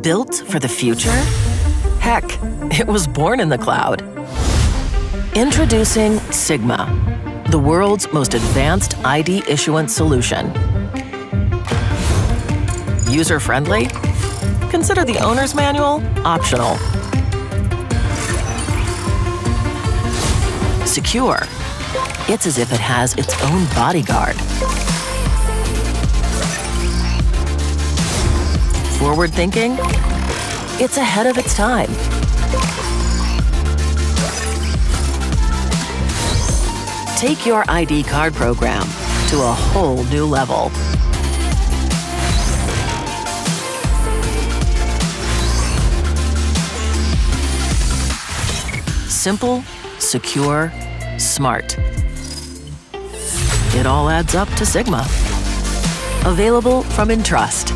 Built for the future? Heck, it was born in the cloud. Introducing Sigma, the world's most advanced ID issuance solution. User-friendly? Consider the owner's manual optional. Secure? It's as if it has its own bodyguard. Forward-thinking? It's ahead of its time. Take your ID card program to a whole new level. Simple, secure, smart. It all adds up to Sigma. Available from Entrust.